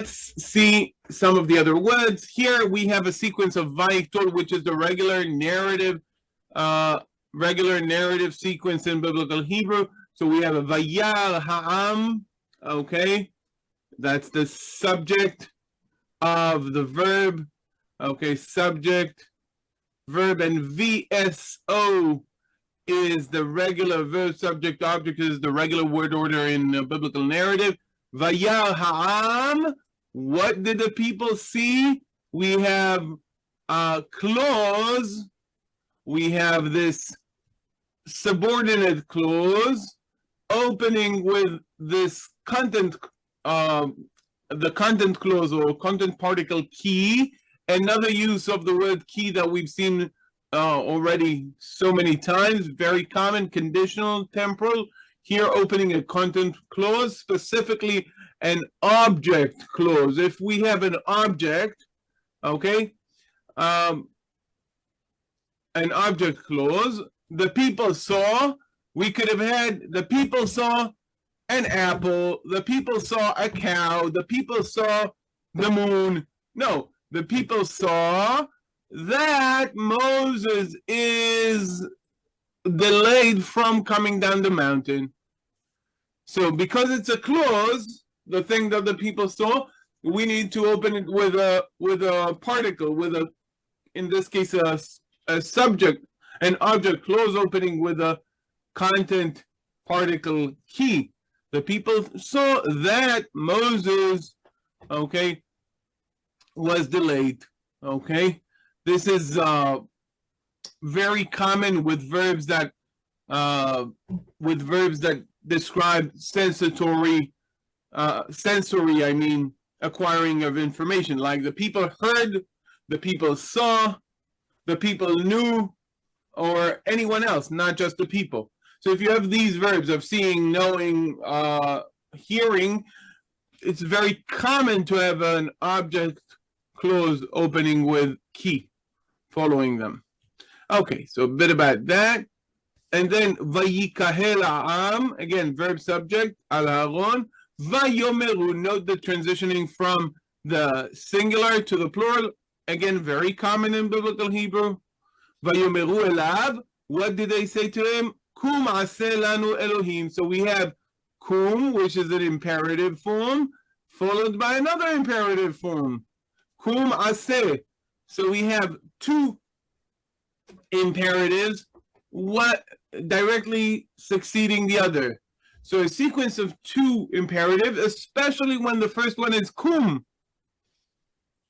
Let's see some of the other words. Here we have a sequence of Vayyiqtol, which is the regular narrative sequence in biblical Hebrew. So we have a Vayar ha'am, okay? That's the subject of the verb, okay? Subject, verb, and VSO is the regular verb, subject, object is the regular word order in biblical narrative. Vayar ha'am, what did the people see? We have a clause. We have this subordinate clause opening with this content, the content clause or content particle key. Another use of the word key that we've seen already so many times, very common, conditional, temporal. Here opening a content clause, specifically an object clause. If we have an object, okay, an object clause, the people saw, we could have had, the people saw an apple, the people saw a cow, the people saw the moon. No, the people saw that Moses is delayed from coming down the mountain. So because it's a clause, the thing that the people saw, we need to open it with a particle, with a, in this case, a subject, an object clause opening with a content particle key. The people saw that Moses, okay, was delayed. Okay, this is very common with verbs that describe sensory, I mean, acquiring of information, like the people heard, the people saw, the people knew, or anyone else, not just the people. So if you have these verbs of seeing, knowing, hearing, it's very common to have an object clause opening with key following them. Okay, so a bit about that. And then Vayiqahel ha'am, again, verb subject, al Aaron. Vayomeru, note the transitioning from the singular to the plural. Again, very common in biblical Hebrew. Vayomeru elav, what did they say to him? Kum Aseh lanu Elohim. So we have kum, which is an imperative form, followed by another imperative form. Kum Aseh. So we have two imperatives, what directly succeeding the other. So a sequence of two imperatives, especially when the first one is kum,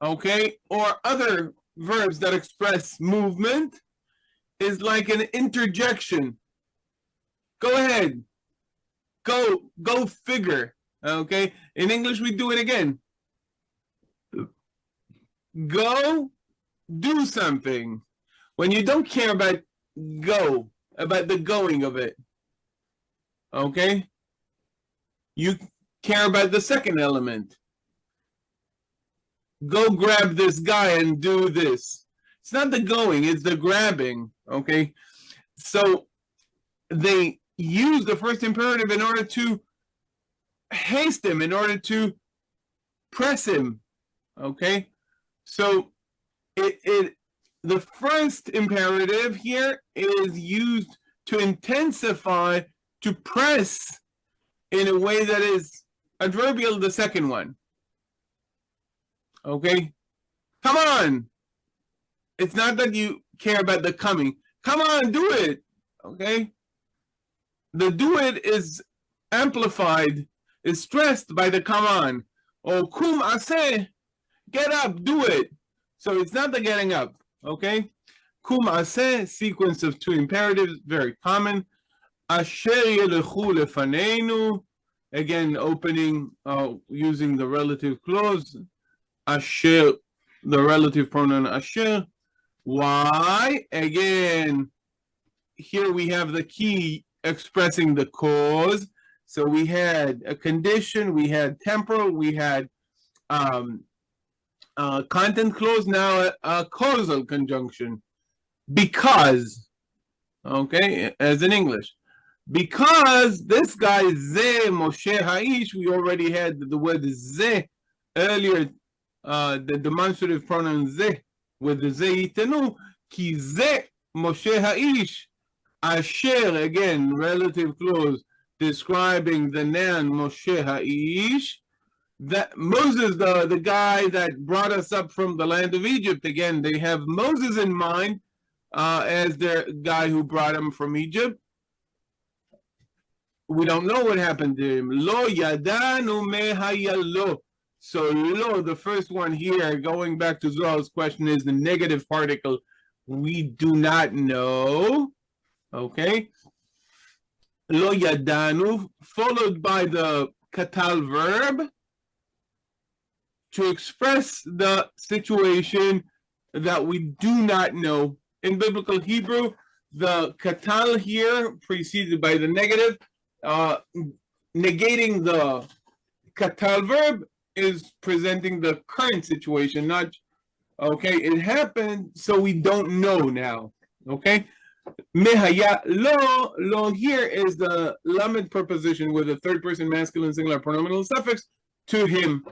okay, or other verbs that express movement, is like an interjection. Go ahead, go figure, okay? In English, we do it again. Go do something. When you don't care about go, about the going of it, okay? You care about the second element. Go grab this guy and do this. It's not the going, it's the grabbing, okay? So they use the first imperative in order to haste him, in order to press him, okay? So the first imperative here is used to intensify, to press in a way that is adverbial the second one. Okay? Come on! It's not that you care about the coming. Come on, do it! Okay? The do it is amplified, is stressed by the come on. Or Kum Aseh, get up, do it. So it's not the getting up. Okay? Kum Aseh, sequence of two imperatives, very common. Asher yelechu lefaneinu, again opening, using the relative clause. Asher, the relative pronoun asher. Why? Again, here we have the key expressing the cause. So we had a condition, we had temporal, we had content clause, now a causal conjunction. Because, okay, as in English. Because this guy, Ze Moshe Haish, we already had the word Ze earlier the demonstrative pronoun ze with the Vayitenu, ki ze Moshe Ha'ish, asher, again, relative clause, describing the noun Moshe Ha'ish, that Moses, the guy that brought us up from the land of Egypt. Again, they have Moses in mind as their guy who brought him from Egypt. We don't know what happened to him. Lo yadanu mehayalo. So lo, the first one here, going back to Zohar's question, is the negative particle. We do not know. Okay. Lo yadanu, followed by the katal verb to express the situation that we do not know. In biblical Hebrew, the katal here preceded by the negative, negating the katal verb is presenting the current situation, not, okay, it happened, so we don't know now, okay? Mehaya lo, lo here is the lamed preposition with a third person masculine singular pronominal suffix to him.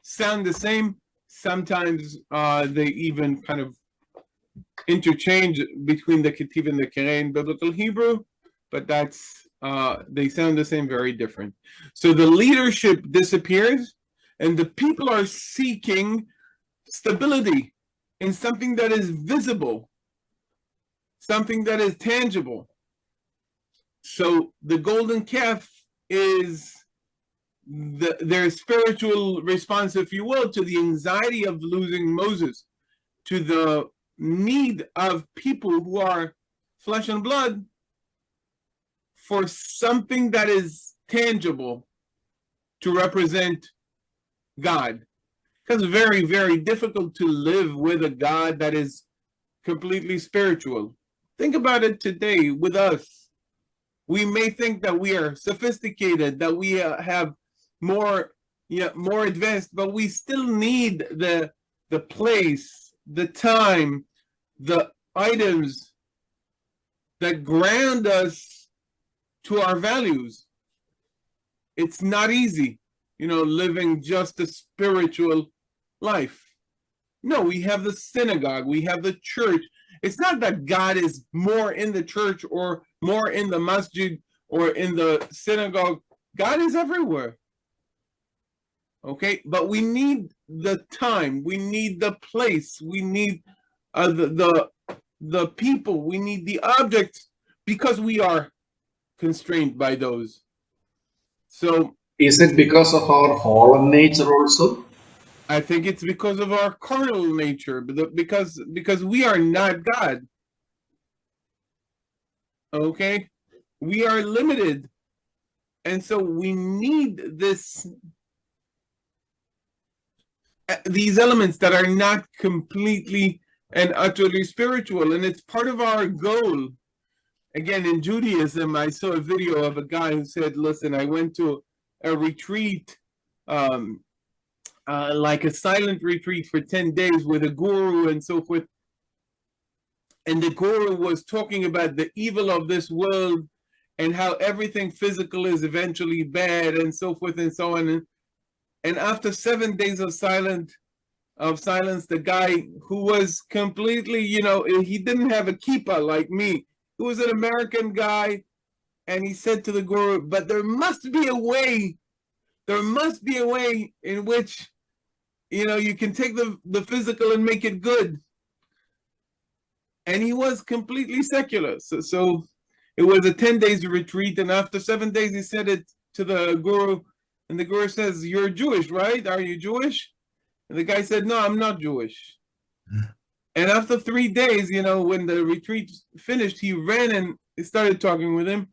Sound the same. Sometimes they even kind of interchange between the ketiv and the kereh in biblical Hebrew, but that's they sound the same, very different. So the leadership disappears, and the people are seeking stability in something that is visible, something that is tangible. So the golden calf is their spiritual response, if you will, to the anxiety of losing Moses, to the need of people who are flesh and blood for something that is tangible to represent God. Because it's very, very difficult to live with a God that is completely spiritual. Think about it today with us. We may think that we are sophisticated, that we have more advanced, but we still need the place, the time, the items that ground us to our values. It's not easy, living just a spiritual life. No, we have the synagogue, we have the church. It's not that God is more in the church or more in the masjid or in the synagogue. God is everywhere. Okay, but we need the time, we need the place, we need the people, we need the objects, because we are constrained by those. So is it because of our fallen nature also? I think it's because of our carnal nature, because we are not God. Okay, we are limited, and so we need these elements that are not completely and utterly spiritual, and it's part of our goal. Again, in Judaism, I saw a video of a guy who said, listen, I went to a retreat, like a silent retreat for 10 days with a guru and so forth, and the guru was talking about the evil of this world and how everything physical is eventually bad and so forth and so on. And after 7 days of silence, the guy who was completely, he didn't have a kippah like me, who was an American guy, and he said to the guru, but there must be a way in which, you can take the physical and make it good. And he was completely secular. So it was a 10 days retreat, and after 7 days, he said it to the guru, and the guru says, you're Jewish, right? Are you Jewish? And the guy said, no, I'm not Jewish. And after 3 days, when the retreat finished, he ran and started talking with him.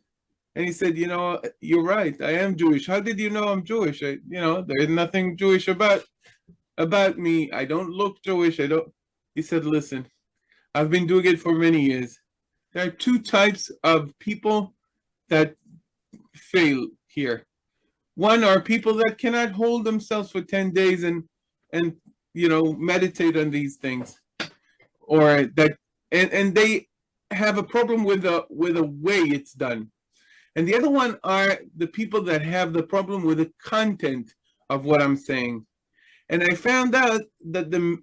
And he said, you're right, I am Jewish. How did you know I'm Jewish? There's nothing Jewish about me. I don't look Jewish. He said, listen, I've been doing it for many years. There are two types of people that fail here. One are people that cannot hold themselves for 10 days and meditate on these things, or that and they have a problem with the way it's done. And the other one are the people that have the problem with the content of what I'm saying. And I found out that a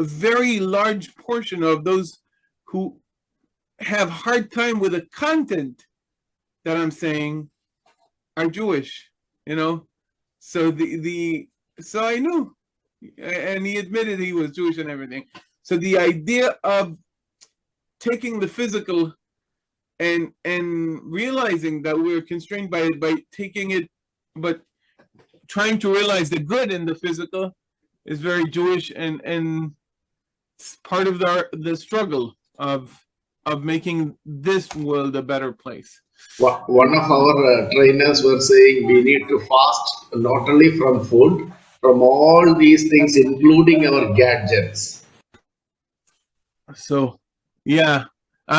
very large portion of those who have hard time with the content that I'm saying are Jewish, you know. So so I knew, and he admitted he was Jewish and everything. So the idea of taking the physical and realizing that we're constrained by it, by taking it, but trying to realize the good in the physical is very Jewish, and it's part of the struggle of making this world a better place. One of our trainers were saying we need to fast not only from food, from all these things, including our gadgets. So, yeah.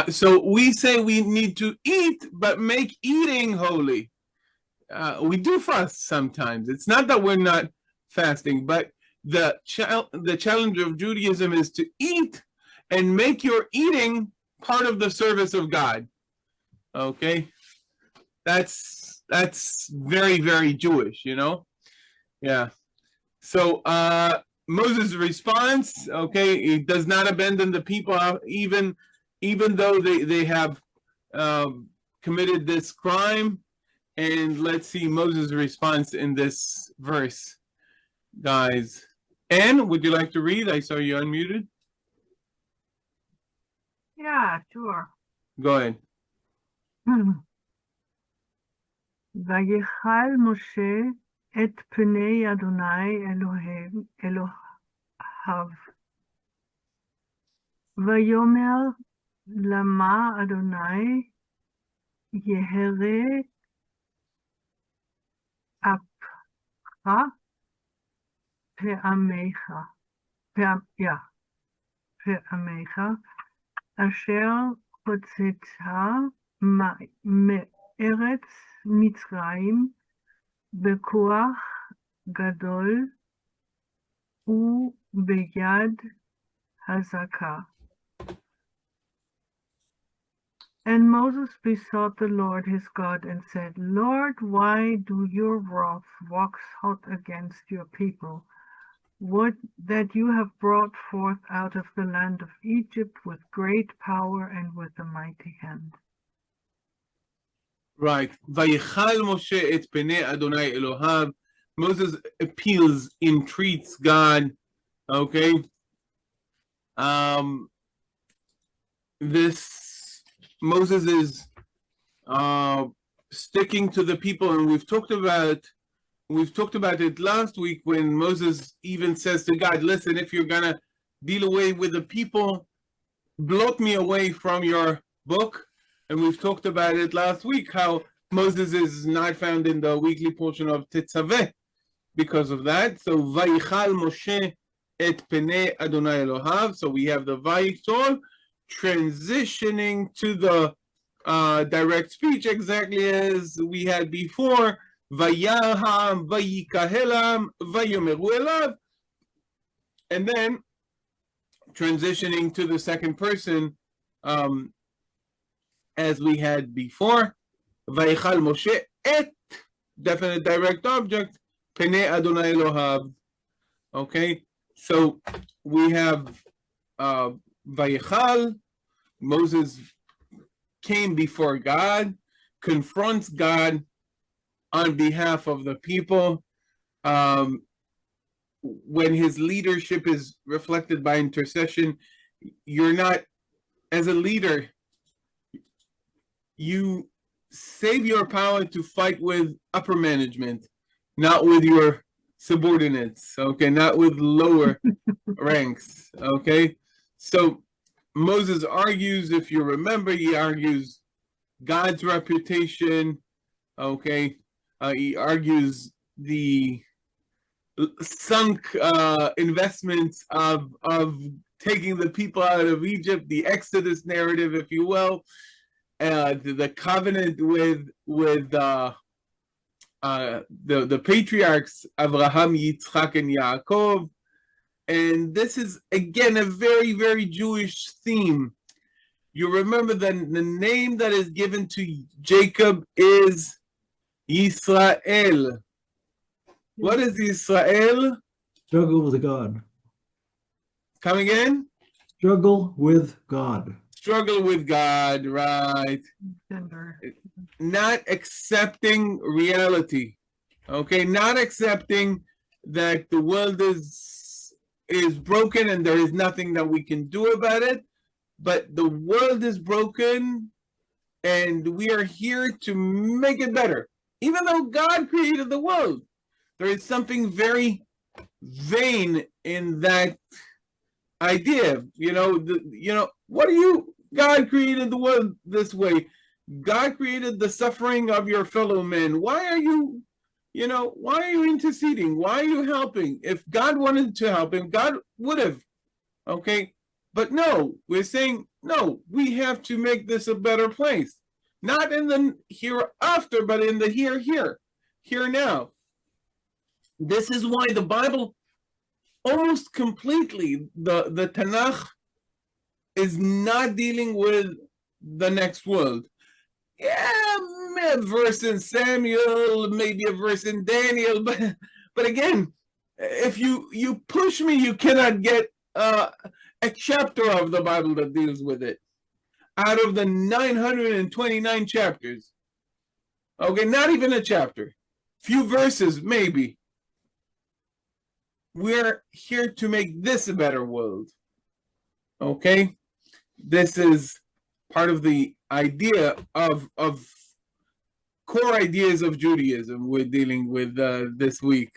So we say we need to eat, but make eating holy. We do fast sometimes. It's not that we're not fasting, but the challenge of Judaism is to eat and make your eating part of the service of God. Okay, that's very, very Jewish, you know. Yeah. So Moses' response, okay, he does not abandon the people, even though they have committed this crime. And let's see Moses' response in this verse, guys. Anne, would you like to read? I saw you unmuted. Yeah, sure. Go ahead. Vayiqhal Moshe et pnei Adonai Elohav. Vayomer lama Adonai Yehere apcha pe'amecha. Pe'amecha. Asher hotzeta me'eretz Mitzrayim bekoach gadol u'beyad hazaka. And Moses besought the Lord his God and said, Lord, why do your wrath wax hot against your people? Would that you have brought forth out of the land of Egypt with great power and with a mighty hand. Right. Vayiqhal Moshe et pnei Adonai Elohav. Moses appeals, entreats God. Okay. Moses is sticking to the people, and we've talked about it last week when Moses even says to God, listen, if you're gonna deal away with the people, blot me away from your book. And we've talked about it last week, how Moses is not found in the weekly portion of Tetzaveh because of that. So Vayiqhal Moshe et pnei Adonai Elohav. So we have the Vayiqtol transitioning to the direct speech, exactly as we had before. Vayar ha'am, Vayiqahel, Vayomeru elav, and then transitioning to the second person, as we had before. Vayiqhal Moshe et, definite direct object, pnei Adonai Elohav. Okay, so we have Vayiqhal. Moses came before God, confronts God on behalf of the people. When his leadership is reflected by intercession, you're not, as a leader, you save your power to fight with upper management, not with your subordinates, okay, not with lower ranks, okay? So Moses argues, if you remember, he argues God's reputation, okay? He argues the sunk investments of taking the people out of Egypt, the Exodus narrative, if you will, the covenant with the patriarchs Abraham, Yitzchak, and Yaakov. And this is again a very, very Jewish theme. You remember that the name that is given to Jacob is Yisrael. What is Israel? Struggle with God. Come again? Struggle with God. Struggle with God, right? Gender. Not accepting reality. Okay, not accepting that the world is broken and there is nothing that we can do about it, but the world is broken and we are here to make it better. Even though God created the world, there is something very vain in that idea. What do you, God created the world this way. God created the suffering of your fellow men. Why are you interceding? Why are you helping? If God wanted to help him, God would have. Okay. But no, we're saying, no, we have to make this a better place. Not in the hereafter, but in the here now. This is why the Bible almost completely, the Tanakh is not dealing with the next world. Yeah, a verse in Samuel, maybe a verse in Daniel, but again, if you push me, you cannot get a chapter of the Bible that deals with it out of the 929 chapters. Okay, not even a chapter, few verses maybe. We're here to make this a better world. Okay, this is part of the idea of core ideas of Judaism we're dealing with this week.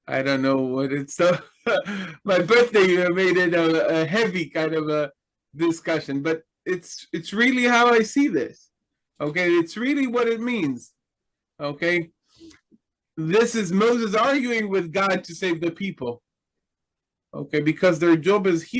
I don't know what it's. My birthday made it a heavy kind of a discussion, but it's really how I see this. Okay, it's really what it means. Okay, this is Moses arguing with God to save the people. Okay, because their job is here.